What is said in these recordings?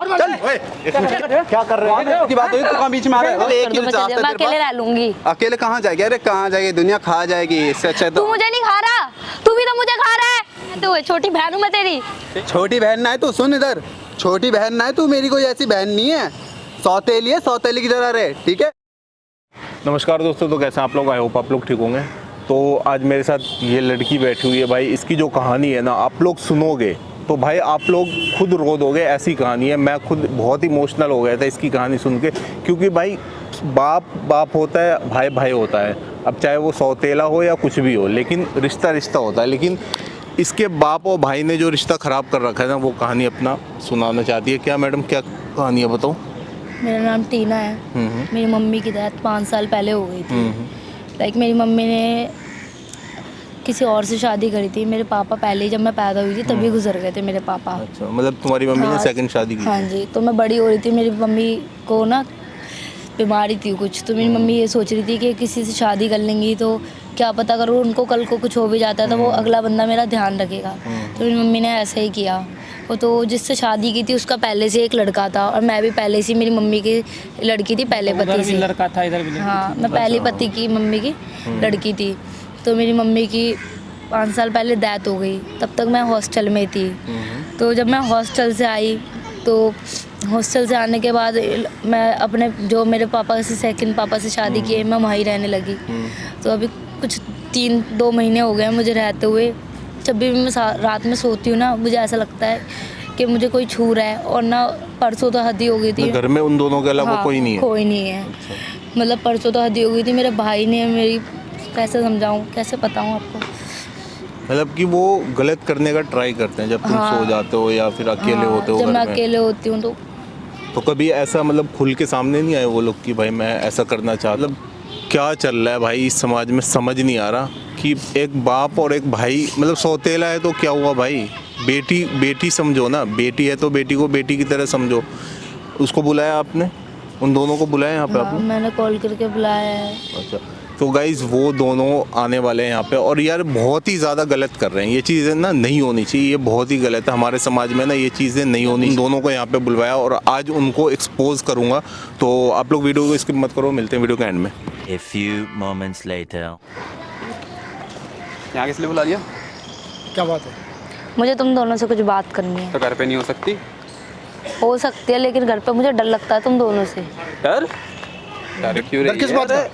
चल क्या कर रहे हो? की बात हुई तो कहाँ बीच में आ रहा है? एक ही रास्ता है, मैं अकेले रह लूंगी। अकेले कहाँ जाएगी? अरे कहाँ जाएगी? दुनिया खा जाएगी। इससे अच्छा है तू तो मुझे नहीं खा रहा, तू भी तो मुझे खा रहा है। तू छोटी बहन हूँ मैं तेरी। छोटी बहन ना है तू, सुन इधर, छोटी बहन ना है तू, मेरी कोई ऐसी बहन नहीं है। सौतेली है, सौतेली की तरह रहे, ठीक है? नमस्कार दोस्तों, तो कैसे हैं आप लोग? आई होप आप लोग ठीक होंगे। तो आज मेरे साथ ये लड़की बैठी हुई है भाई। इसकी जो कहानी है ना, आप लोग सुनोगे तो भाई आप लोग खुद रो दोगे, ऐसी कहानी है। मैं खुद बहुत इमोशनल हो गया था इसकी कहानी सुन के, क्योंकि भाई बाप बाप होता है, भाई भाई होता है। अब चाहे वो सौतेला हो या कुछ भी हो, लेकिन रिश्ता रिश्ता होता है। लेकिन इसके बाप और भाई ने जो रिश्ता ख़राब कर रखा है ना, वो कहानी अपना सुनाना चाहती है। क्या मैडम, क्या कहानी है, बताओ। मेरा नाम टीना है। मेरी मम्मी की डेथ 5 साल पहले हो गई थी। लाइक मेरी मम्मी ने किसी और से शादी करी थी। मेरे पापा पहले ही, जब मैं पैदा हुई थी तभी गुजर गए थे मेरे पापा। अच्छा, मतलब तुम्हारी मम्मी ने सेकंड शादी की? हाँ जी। तो मैं बड़ी हो रही थी, मेरी मम्मी को ना बीमारी थी कुछ, तो मेरी मम्मी ये सोच रही थी कि किसी से शादी कर लेंगी तो क्या पता करो उनको कल को कुछ हो भी जाता है तो वो अगला बंदा मेरा ध्यान रखेगा। तो मेरी मम्मी ने ऐसा ही किया। वो तो जिससे शादी की थी उसका पहले से एक लड़का था, और मैं भी पहले से, मेरी मम्मी की लड़की थी पहले पति से। लड़का था इधर भी। हाँ, मैं पहली पति की मम्मी की लड़की थी। तो मेरी मम्मी की 5 साल पहले डेथ हो गई। तब तक मैं हॉस्टल में थी। तो जब मैं हॉस्टल से आई, तो हॉस्टल से आने के बाद मैं अपने जो मेरे पापा से, सेकंड पापा से शादी किए, मैं वहीं रहने लगी। तो अभी कुछ 2 महीने हो गए मुझे रहते हुए। जब भी मैं रात में सोती हूँ ना, मुझे ऐसा लगता है कि मुझे कोई छू रहा है। और ना परसों तो हद ही हो गई थी। घर में उन दोनों के अलावा कोई नहीं है? कोई नहीं है। मतलब परसों तो हद ही हो गई थी। मेरे भाई ने मेरी, कैसे समझाऊँ, कैसे बताऊँ आपको, मतलब कि वो गलत करने का ट्राई करते हैं जब तुम सो जाते हो या फिर अकेले होते हो जब घर मैं में। अकेले होती हूँ तो कभी ऐसा मतलब खुल के सामने नहीं आए वो लोग कि भाई मैं ऐसा करना चाहता? मतलब क्या चल रहा है भाई इस समाज में, समझ नहीं आ रहा कि एक बाप और एक भाई, मतलब सौतेला है तो क्या हुआ भाई? बेटी बेटी समझो ना, बेटी है तो बेटी को बेटी की तरह समझो। उसको बुलाया आपने? उन दोनों को बुलाया यहाँ पे आपने? मैंने कॉल करके बुलाया है। अच्छा, तो गाइज़ वो दोनों आने वाले हैं यहाँ पे, और यार बहुत ही ज़्यादा गलत कर रहे हैं। ये चीज़ें ना नहीं होनी चाहिए, ये बहुत ही गलत है। हमारे समाज में ना ये चीज़ें नहीं होनी। इन दोनों को यहाँ पे बुलवाया और आज उनको एक्सपोज करूँगा। तो आप लोग वीडियो को स्किप मत करो, मिलते हैं वीडियो के एंड में। A few moments later. यहाँ किस लिए बुला लिया? क्या बात है? मुझे तुम दोनों से कुछ बात करनी है। तो घर पे नहीं हो सकती? हो सकती है, लेकिन घर पे मुझे डर लगता है तुम दोनों से। डर? डर क्यों रही है? किस बात का?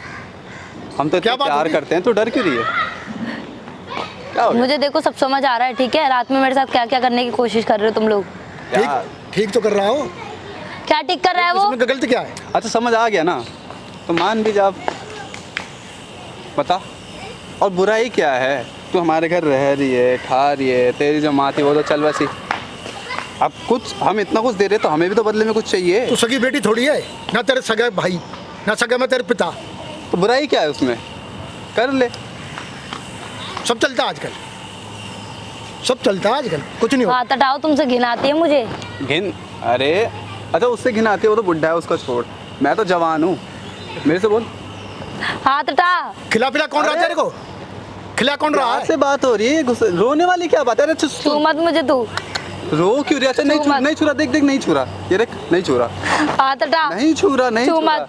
हम तो क्या इतना बात प्यार होगी? करते हैं, तो डर क्यों रही है? क्या हो गया? मुझे देखो सब समझ आ रहा है, ठीक है? रात में मेरे साथ क्या क्या करने की कोशिश कर रहे हो तुम लोग। क्या? ठीक तो कर रहा हो। क्या ठीक कर रहा है वो? इसमें गलती क्या है? अच्छा समझ आ गया ना, तो मान भी जा। बता, और बुराई क्या है? तू हमारे घर रह रही है, खा रही है, तेरी जो माँ थी वो तो चल बसी। अब कुछ हम इतना कुछ दे रहे तो हमें भी तो बदले में कुछ चाहिए। तू सगी बेटी थोड़ी है ना, तेरे सगा भाई ना, सगा मैं तेरे पिता। तो बुराई क्या है उसमें? कर ले। सब चलता है आजकल, सब चलता है आजकल, कुछ नहीं होता। हाथ हटाओ, तुमसे घिन आती है मुझे। घिन? अरे अच्छा, उससे घिन आती है, वो तो बुढ़ा है, उसका छोड़। मैं तो जवान हूँ, मेरे से बोल। हाथ हटा। खिला पिला कौन रहा है तेरे को? खिला कौन रहा प्यार है? से बात हो रही है, रोने वाली क्या बात है? अरे छू मत मुझे तू। रो क्यों रही? अच्छा नहीं छू मत। नहीं छू रहा, देख देख नहीं छू रहा, ये देख नहीं छू रहा, हाथ हटा। नहीं छू रहा, नहीं छू छू रहा। मत।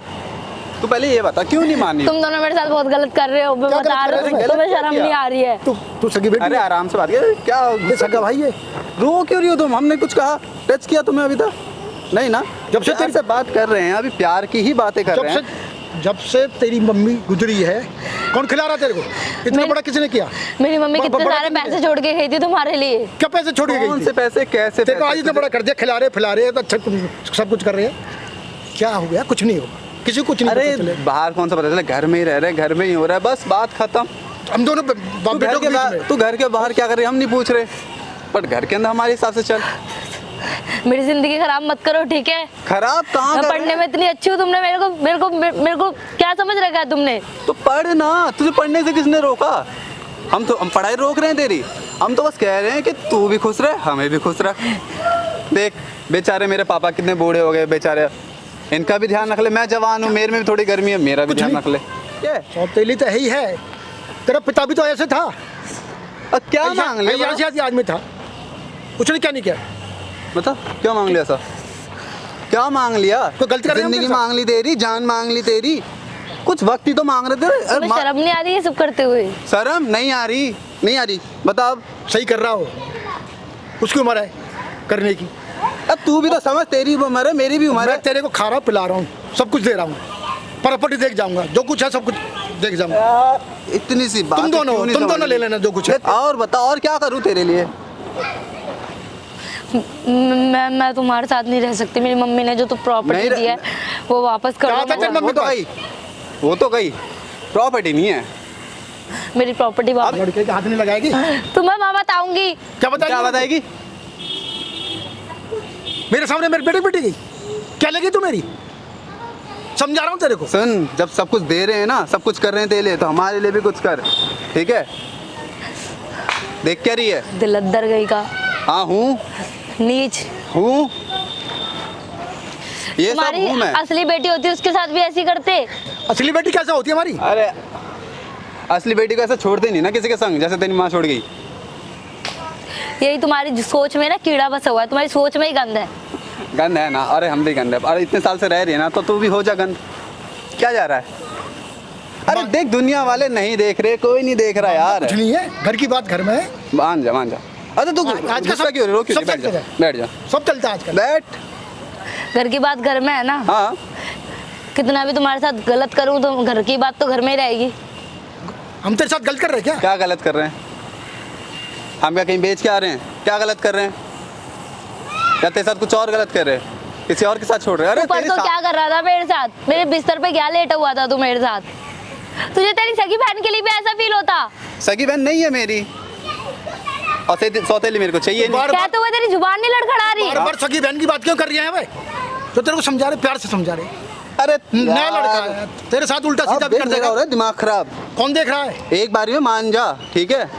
तू पहले ये बता क्यों नहीं मानी? तुम दोनों मेरे साथ बहुत गलत कर रहे हो। मैं क्या बता गलत रहा कर हूँ, रहे हो? तुम्हें गलत शर्म क्या नहीं आ रही है। तू सगी बेटी अरे आराम से बात कर। क्या ये सगा भाई है। रो क्यों रही हो तुम? हमने कुछ कहा, टच किया तुम्हें अभी तक? नहीं ना, जब से प्यार तेरी- से बात कर रहे हैं, अभी प्यार की ही बातें कर रहे हैं। जब से तेरी मम्मी गुजरी है, कौन खिला रहा तेरे को? इतना बड़ा किसने किया? मेरी मम्मी कितने बड़ा सारे किसने पैसे किया? छोड़ के गई थी तुम्हारे लिए। क्या पैसे छोड़ के कौन गई से थी? पैसे? कैसे तेरे को आज इतना पैसे? बड़ा कर दिया, खिला रहे फिला रहे, तो अच्छा तुम सब कुछ कर रहे हैं। क्या हो गया? कुछ नहीं होगा, किसी को कुछ नहीं अरे पता चलेगा। बाहर कौन सा पता चला? घर में ही रह रहे, घर में ही हो रहा है, बस बात खत्म। हम दोनों बाप तू घर बेटों के के बीच बाहर, में। तू घर के बाहर क्या कर रही है हम नहीं पूछ रहे, बट घर के अंदर हमारे हिसाब से चल। मेरी जिंदगी खराब मत करो, ठीक है? खराब कहाँ मैं कर रहे पढ़ने हैं? में इतनी अच्छी हूँ, तुमने मेरे को क्या समझ रखा है तुमने? तो पढ़ ना, तुझे पढ़ने से किसने रोका? हम पढ़ाई रोक रहे हैं तेरी? हम तो बस कह रहे हैं कि तू भी खुश रहे, हमें भी खुश रख। देख बेचारे मेरे पापा कितने बूढ़े हो गए बेचारे, इनका भी ध्यान रख ले। मैं जवान हूँ, मेरे में भी थोड़ी गर्मी है, मेरा भी कुछ ध्यान नहीं। रख ले। क्या सौतेली तो है ही है। तेरा पिता भी तो ऐसे था। क्या मांग ले? ऐसे आदमी था, उसने क्या नहीं किया? बता क्या मांग लिया ऐसा? क्या मांग लिया? तो गलती कर रहे हैं हम जिंदगी के साथ। मांग ली तेरी, जान मांग ली तेरी, कुछ वक्त ही तो मांग रहे थे। अरे तुम्हें शर्म नहीं आ रही है सब करते हुए? शर्म नहीं आ रही, नहीं आ रही, बता अब। सही कर रहा हो, उसकी उम्र है करने की। अब तू भी तो समझ, तेरी भी उम्र है, मेरी भी उम्र मैं है। तेरे को खा रहा हूँ, पिला रहा हूँ, सब कुछ दे रहा हूँ, प्रॉपर्टी देख जाऊंगा, जो कुछ है सब कुछ देख जाऊंगा। इतनी सी बात तुम है, क्यों नहीं दोनों समझ ले रही? लेना जो कुछ है। और बता, और क्या करूँ तेरे लिए? मैं तुम्हारे साथ नहीं रह सकती। मेरी मम्मी ने जो तो नहीं प्रॉपर्टी दी है वो वापस कर क्या दो। था तेरी मुझे। मम्मी वो तो गई, वो तो गई, प्रॉपर्टी नहीं है। मेरी प्रॉपर्टी वापस। लड़के के हाथ नहीं लगाएगी? तुम्हें मैं बताऊंगी। क्या बताएगी? क्या बताएगी? मेरे सामने मेरी बेटी बेटी गई, क्या लगी तू मेरी? समझा रहा हूँ तेरे को। सुन, जब सब कुछ दे रहे हैं ना, सब कुछ कर रहे हैं तेरे लिए, तो हमारे लिए भी कुछ कर, ठीक है? देख क्या रही है? दिल अद्दर गई का, हाँ हूँ, नीच। हूँ, ये सब तुम्हारी हूँ मैं। असली बेटी होती उसके साथ भी ऐसी करते। असली बेटी कैसे होती है हमारी? अरे असली बेटी को ऐसा छोड़ते नहीं ना किसी के संग, जैसे तेरी माँ छोड़ गई। यही तुम्हारी सोच में ना कीड़ा बसा हुआ है, तुम्हारी सोच में ही गंद है। गंद है ना? अरे हम भी गंद है। अरे इतने साल से रह रही है ना, तो तू भी हो जा गंद। क्या जा रहा है? अरे देख, दुनिया वाले नहीं देख रहे, कोई नहीं देख रहा यार। कुछ नहीं है, घर की बात घर में है। मान जा, मान जा। अरे तू आज का गुस्सा सब- क्यों हो रही है? रो क्यों सब नहीं? बैठ चलता जा, है। बैठ जा, सब चलता है आजकल। बैठ। घर की बात घर में है ना। हाँ, कितना भी तुम्हारे साथ गलत करूं तो घर की बात तो घर में ही रहेगी। हम तेरे साथ गलत कर रहे हैं क्या? क्या गलत कर रहे हैं? हम क्या कहीं बेच के आ रहे हैं? क्या गलत कर रहे हैं? या तेरे साथ कुछ और गलत कर रहे हैं? किसी और के साथ छोड़ रहे हैं? अरे ऊपर तेरी तो क्या कर रहा था मेरे साथ? मेरे बिस्तर पे क्या लेटा हुआ था तू मेरे साथ? तुझे तेरी सगी बहन के लिए भी ऐसा फील होता? सगी बहन नहीं है मेरी, और सौतेली मेरे को चाहिए नहीं। बार बार कहते हुए तेरी जुबान नहीं लड़खड़ा रही? बार बार सगी बहन की बात क्यों कर रही है भाई? तो तेरे को समझा रहे, प्यार से समझा रहे। अरे नया यार, लड़का है, तेरे साथ उल्टा अब सीधा भी देख कर देखा हो देगा। रहा है, दिमाग खराब। कौन देख रहा है? एक बारी में मान जा, ठीक है?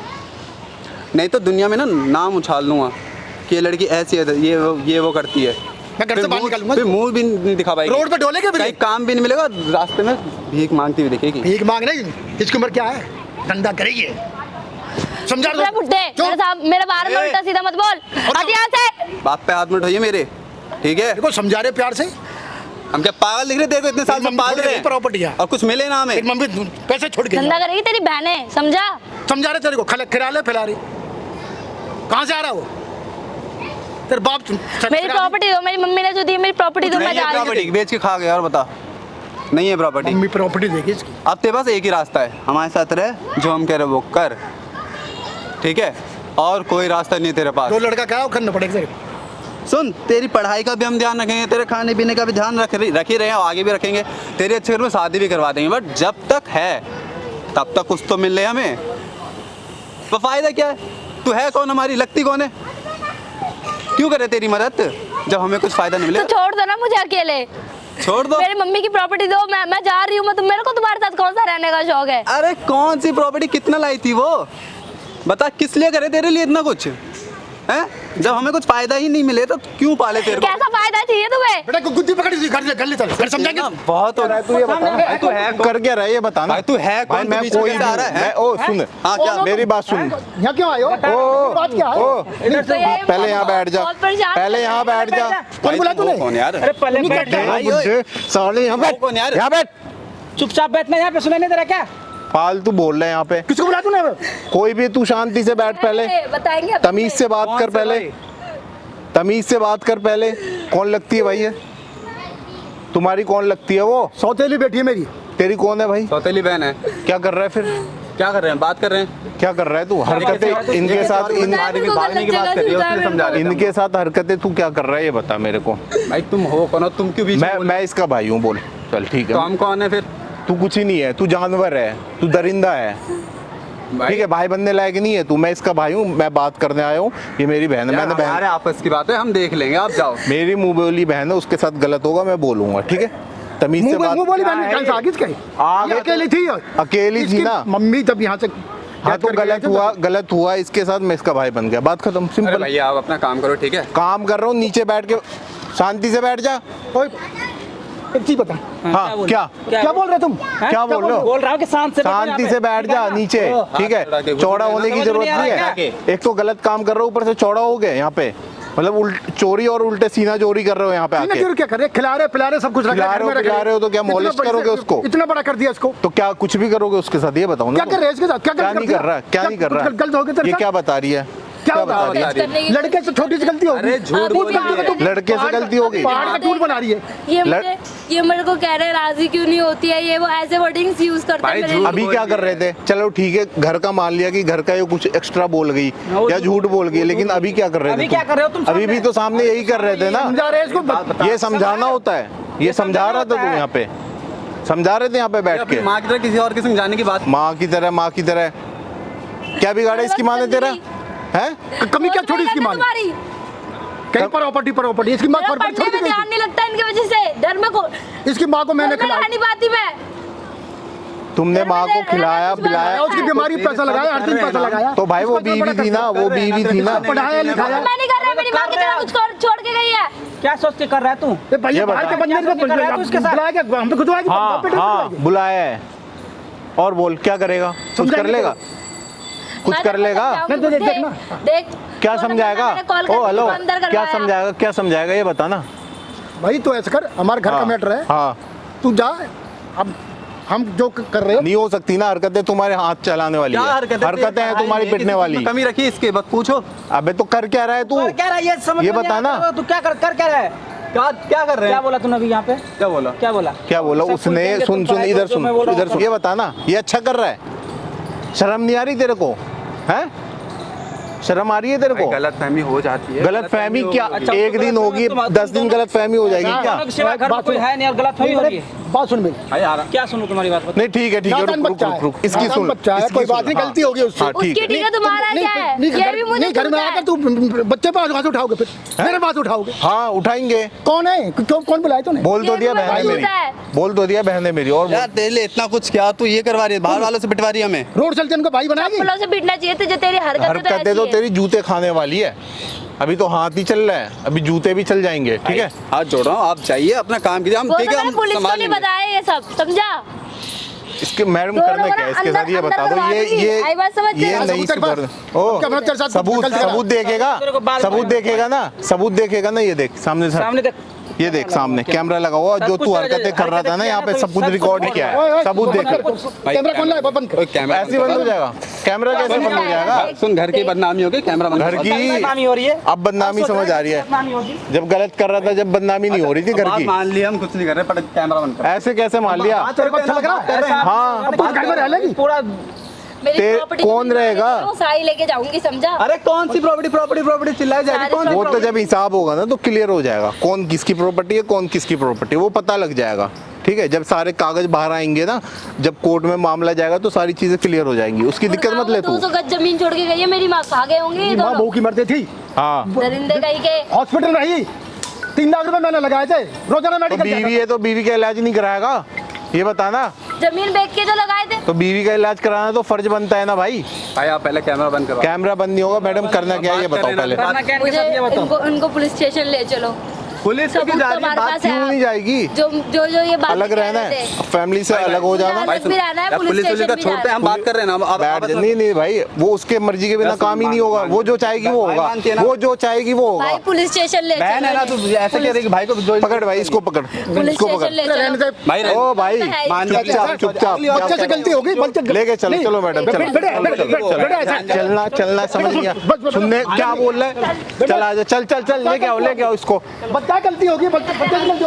नहीं तो दुनिया में ना नाम उछाल लूंगा कि ये लड़की ऐसी है, ये वो करती है। मैं घर से बाहर निकालूंगा। फिर मुंह भी नहीं दिखा पाएगी, रोड पे डोलेगे फिर? कहीं काम भी नहीं मिलेगा, रास्ते में भीख मांगती हुई दिखेगी। भीख मांग नहीं, इसकी उम्र क्या है? धंधा करेगी ये। समझा चुप रह बुड्ढे, मेरे साथ मेरे बारे में ए! उल्टा सीधा मत बोल। हट यहाँ से। बाप पे हाथ में उठाइए मेरे, ठीक है? देखो समझा रहे प्यार से। हम क्या पागल दिख रहे? देखो इतने साल से पाल रहे हैं प्रॉपर्टी है और कुछ मिले ना हमें। एक मम्मी पैसे छोड़ के धंधा करेगी तेरी बहनें, समझा? समझा रहे तेरे को, खिला ले फैला रही। कहाँ से आ रहा वो? तेरे बाप मेरी प्रॉपर्टी दो, मेरी मम्मी ने जो दी मेरी प्रॉपर्टी दो, मैं नहीं जा है रही हूँ। प्रॉपर्टी, बेच के खा गया। और बता, नहीं है प्रॉपर्टी। मम्मी प्रॉपर्टी देगी इसकी। अब तेरे पास एक ही रास्ता है, हमारे साथ रह, जो हम कह रहे वो कर, ठीक है? और कोई रास्ता नहीं है तेरे पास। जो लड़का क्या है वो करना पड़ेगा तेरे को। सुन, तेरी पढ़ाई का भी हम ध्यान रखेंगे, तेरे खाने पीने का भी ध्यान रख ही रहे हैं, और आगे भी रखेंगे। तेरे अच्छे घर में शादी भी करवा देंगे, बट जब तक है तब तक कुछ तो मिल रहे हमें। तो फायदा क्या है? तू है कौन? हमारी लगती कौन है? क्यों करे तेरी मदद जब हमें कुछ फायदा नहीं तो मिलेगा? छोड़ दो ना मुझे अकेले। छोड़ दो। मेरी मम्मी की प्रॉपर्टी दो, मैं जा रही हूँ। मैं मेरे को तुम्हारे साथ कौन सा रहने का शौक है? अरे कौन सी प्रॉपर्टी, कितना लाई थी वो? बता, किस लिए करे तेरे लिए इतना कुछ है? जब हमें कुछ फायदा ही नहीं मिले तो क्यों पाले तेरे को? कैसा फायदा चाहिए तुम्हें? बेटा को गुद्दी पकड़ी थी, घर ले चल, घर समझाएंगे। ना, बहुत हो रहा है। तू ये बता, भाई तू है कौन? कर क्या रहा है ये बता ना। भाई तू है भाई कौन? मैं तू बीच में कोई कैसे आ रहा है? मैं ओ सुन, हाँ क्या? मेरी बात सुन। यहाँ क्यों आए हो? बात क्या है? ओ तो ये पहले यहाँ बैठ जा, बहुत परेशान पहले यहाँ बैठ जा। कौन बुला तू तूने? कौन यार? अरे पहले बैठ जा। भाई, ओए। साले यहाँ बैठ, कौन यार? यहाँ बैठ। चुपचाप बैठना, यहाँ पे सुनाई नहीं दे रहा क्या? फालतू बोल रहे हैं यहाँ पे। किसको बुला तूने? कोई भी, तू शांति से बैठ पहले, बताएंगे अब तमीज से बात कौन कर से पहले, भाई? तमीज से बात कर पहले। कौन लगती है भाई ये? तुम्हारी कौन लगती है वो? सौतेली बेटी है मेरी। तेरी कौन है भाई? सौतेली बहन है। क्या कर रहा है फिर? क्या कर रहे हैं? बात कर रहे हैं। क्या कर रहा है तू? हरकतें इनके साथ, भागने की बात कर रही है, उसने समझा रहे थे। इनके साथ हरकतें तू क्या कर रहा है ये बता मेरे को। भाई तुम हो कौन? और तुम क्यों बीच में बोल रहे मैं इसका भाई हूँ। बोल चल ठीक हो? तो है। हम कौन है फिर? तू कुछ ही नहीं है, तू जानवर है, तू दरिंदा है, ठीक है? भाई बनने लायक नहीं है तू। मैं इसका भाई हूँ, मैं बात करने आया हूँ। ये मेरी बहन है, मैंने हमारे बहन, आपस की बात है, हम देख लेंगे, आप जाओ। मेरी मुंह बोली बहन है, उसके साथ गलत होगा मैं बोलूंगा, ठीक है? तमीज से मुंह बात। बोली बहन कहाँ से आ गई इसके? आगे ये अकेली थी। अकेली थी इसकी ना। मम्मी जब यहाँ से हाँ तो गलत हुआ इसके साथ, मैं इसका भाई बन गया, बात खत्म, अरे सिंपल। भैया आप अपना काम करो, ठीक है? काम कर रहा हूँ, नीचे बैठ के शांति से बैठ जा। ओए, एक चीज बता, हाँ क्या क्या बोल रहे तुम? क्या बोल रहे हो? बोल रहा हूँ कि शांति से बैठ जा नीचे, ठीक है? चौड़ा होने की जरूरत नहीं है। एक तो गलत काम कर रहा हूँ, ऊपर से चौड़ा हो गए यहाँ पे। मतलब चोरी और उल्टे सीना चोरी कर रहे हो यहाँ पे सीना आके। चोरी क्या कर रहे हैं? खिला रहे पिला रहे सब कुछ रख खिला रहे हो, पिला रहे हो तो क्या molest करोगे उसको? इतना बड़ा कर दिया इसको। तो क्या कुछ भी करोगे उसके साथ, ये बताओ ना। क्या कर रहे हैं इसके साथ? क्या नहीं कर रहा, क्या नहीं कर रहा, गलत हो गया तेरे ये साथ? क्या बता रही है, क्या क्या बता बता रही है? लड़के से छोटी सी गलती होगी। अरे झूठ अभी बोल भी रही है। लड़के से गलती होगी। पहाड़ का टूट बना रही है। ये मेरे को कह रहे हैं राजी क्यों नहीं होती है, ये वो ऐसे वर्डिंग्स यूज करते भाई, हैं मेरे झूठ लिए। अभी क्या कर रहे थे? चलो ठीक है, घर का मान लिया कि घर का ये कुछ एक्स्ट्रा बोल गई या झूठ बोल गई, लेकिन अभी क्या कर रहे थे? अभी क्या कर रहे हो तुम? अभी भी तो सामने यही कर रहे थे ना। समझा रहे हैं इसको। ये समझाना होता है, ये समझा रहा था तू यहाँ पे, समझा रहे थे यहाँ पे बैठ अपनी के। माँ की तरह किसी और की समझाने की बात। माँ की तरह, माँ की तरह क्या बिगाड़ा इसकी माँ ने तेरा? है कमी क्या छोड़ी इसकी माँ ने? तुम्हारी कहीं प्रॉपर्टी इसकी माँ मेरा प्रॉपर्टी पढ़ने छोड़ में दी ध्यान नहीं लगता इनकी वजह से, डर में को इसकी माँ को मैंने घर में रह खिलाया। नहीं पाती मैं। तुमने माँ को खिलाया पिलाया, उसकी बीमारी पे पैसा लगाया, हर दिन पैसा लगाया। तो भाई वो उसको इतना बीवी बड़ा थी ना, वो बीवी थी ना। पढ़ाया लिखाया। मैं नहीं कर रहा, मेरी माँ की तरह कुछ छोड़ के गई है। क्या सोच के कर रहा है तू? ये भैया ये बाहर बता। के बंदे क्या कर रहा है तू उसके साथ? बुलाया क्या? हम पे खुदवाएगी। हाँ हाँ बुलाया है, और बोल क्या करेगा? कुछ कर लेगा, कुछ मैंने कर लेगा? बताया, नहीं, तो देख देख ना। देख क्या तो समझाएगा? मैंने कॉल ओ करके हेलो, उसको अंदर क्या करवाया। समझाएगा, क्या समझाएगा ये बता ना। भाई तो ऐसा कर, हमारे घर का हाँ, मैटर है, हाँ तू जा। अब हम जो कर रहे हो नहीं हो सकती ना हरकतें, तुम्हारे हाथ चलाने वाली क्या है, हरकतें हैं तुम्हारी पिटने वाली। कमी रखी इसके बस पूछो। अबे तो कर क्या रहा है तू? और क्या रहा है ये समझ ये में नहीं बता आ ना। रहा, तू क्या कर क्या रहा है? क्या कर रहे क्या हैं? बोला तूने अभी यहाँ पे? क्या बोला? क्या बोला? क्या बोला सब उसने? कुछ सुन तुम सुन पढ़ाई इधर करो, सुन, मैं बोल रहा हूँ, इधर सुन, ये बता ना, ये अच्छा कर रहा है? शर्म नहीं आ रही तेरे को? हैं? शर्म आ रही है तेरे को? गलत फहमी हो जाती है। गलत फहमी क्या? अच्छा, एक दिन होगी, 10 दिन गलत फहमी हो जाएगी क्या? दोनों के सिवा घर में बात कोई सुनो। है नहीं और गलत फहमी हो रही है। बात सुन मेरी। भाई यार क्या सुनूं तुम्हारी बात? बता। नहीं ठीक है, नादान रुक बच्चा रुक है। रुक, इसकी नादान सुन, बच्चा है, इसकी कोई सुन, बात नहीं, हाँ, गलती होगी उससे। हाँ, ठीक उसकी ठीक है, तुम्हारा क्या है? ये भी मुझे नहीं घर में सुनता आकर है। तू बच्चे पे हाथ उठाओगे, फिर मेरे पास उठाओगे। हाँ उठाएंगे। कौन है? कौन बुलाया तूने? बोल तो ये दिया भी बहन है मजबूत मेरी, है। बोल तो दिया बहन है मेरी। और यार तेरे लिए इतना कुछ क्या तू ये करवा रही है? बाहर वालों से पिटवा रही है हमें। रोड चलते इनको भाई बनाएगी। चप्पलों से पीटना चाहिए तो जो तेरी हरकतें तो तेरी जूते खाने वाली है। अभी तो हाथ ही चल रहा है, अभी जूते भी चल जाएंगे, ठीक है? हाथ जोड़ रहा हूँ, आप जाइए अपना काम कीजिए। हम वो ठीक तो है, मैंने हम पुलिस को संभाल नहीं लेंगे। बताया ये सब, समझा? इसके मैडम दोनों करना को क्या है ना इसके साथ, ये अंदर बता दो। करवा ये दूंगी। ये आई बात समझ ये रहे हो? नहीं सबूत सुधर। क्या ओ मतलब तेरे साथ सबूत गलती करा? सबूत देखेगा, तेरे को बाल सबूत बाल देखेगा ना, सबूत देखेगा ना। ये देख सामने से, सामने देख। ये देख सामने कैमरा लगा हुआ, सब जो कुछ तू तो हरकतें कर रहा था ना यहाँ पे, सब कुछ सब रिकॉर्ड कुछ किया ओए, है, ओए, सबूत देख। कैमरा कौन लाया? बंद कर। ओए, कैमरा ऐसे ही बंद हो जाएगा कैमरा? कैसे बंद हो जाएगा? सुन, घर की बदनामी होगी, कैमरा बंद घर कर। की बदनामी हो रही है। अब बदनामी समझ आ रही है। बदनामी होगी। जब गलत कर रहा था, जब बदनामी नहीं हो रही थी घर बात की। मान लिया, हम कुछ नहीं कर रहे, पर कैमरा बंद कर। ऐसे कैसे मान लिया? तेरे को अच्छा लग रहा है? हाँ। अब कुछ घर में रह लेगी? पूरा मेरी ते- प्रॉपर्टी कौन रहेगा? सारी लेके जाऊंगी, समझा? अरे कौन सी प्रॉपर्टी चिल्लाई जा रही है? कौन सी वो तो जब हिसाब होगा ना तो क्लियर हो जाएगा, कौन किसकी प्रॉपर्टी है, कौन किसकी प्रॉपर्टी, वो पता लग जाएगा। ठीक है, जब सारे कागज बाहर आएंगे ना, जब कोर्ट में मामला जाएगा तो सारी चीजें क्लियर हो जाएंगी, उसकी दिक्कत मत ले तू। 200 गज जमीन छोड़ के गई है, मेरी माँ खा गए होंगे ये माँ दोनों बहू की मरती थी, हाँ दरिंदे कहीं के। हॉस्पिटल में रही, 3 लाख रुपए मैंने लगाए थे, रोजाना तो मेडिकल बीवी है तो बीवी का इलाज नहीं कराएगा? ये बता ना। जमीन बेच के तो लगाए थे। तो बीवी का इलाज कराना तो फर्ज बनता है ना भाई। भाई आप पहले कैमरा बंद करवा। कैमरा बंद नहीं होगा मैडम, करना क्या है ये बताओ पहले। करना क्या इनके मुझे साथ ये बताओ। इनको पुलिस स्टेशन ले चलो। पुलिस सबूत की जा तो रही है, हमारे बात पास है। क्यों नहीं जाएगी? जो ये बात अलग कह रहना रहे है, थे। फैमिली से अलग हो जाना। अलग भी रहना है, पुलिस पुलिस स्टेशन का भी छोड़ते हैं, जाना हम बात कर रहे हैं ना। अब बैठ जा, नहीं नहीं भाई, वो उसके मर्जी के बिना बस काम ही नहीं होगा, वो जो चाहेगी वो भाई होगा, मानती है ना। वो जो चाहेगी वो भाई होगा। पुलिस स्टेशन ले बहन है ना, चलो। तू ऐसे कह रही कि भाई को जो पकड़ भाई, इसको पकड़, पुलिस इसको स्टेशन पकड़। ले रहने चलो। दे। भाई रह- ओ भाई मान चुपचाप चुपचाप बच्चे से गलती होगी, लेके चलो, चलो मैडम चलो, बेटे, बेटे, बेटे, बेटे, ऐसा- चलना चलना समझ गया। बस, सुनने क्या बोल रहा है? चल आ जा, चल चल चल, लेके आओ इसको। बच्चा गलती होगी, बच्चे से गलती होगी।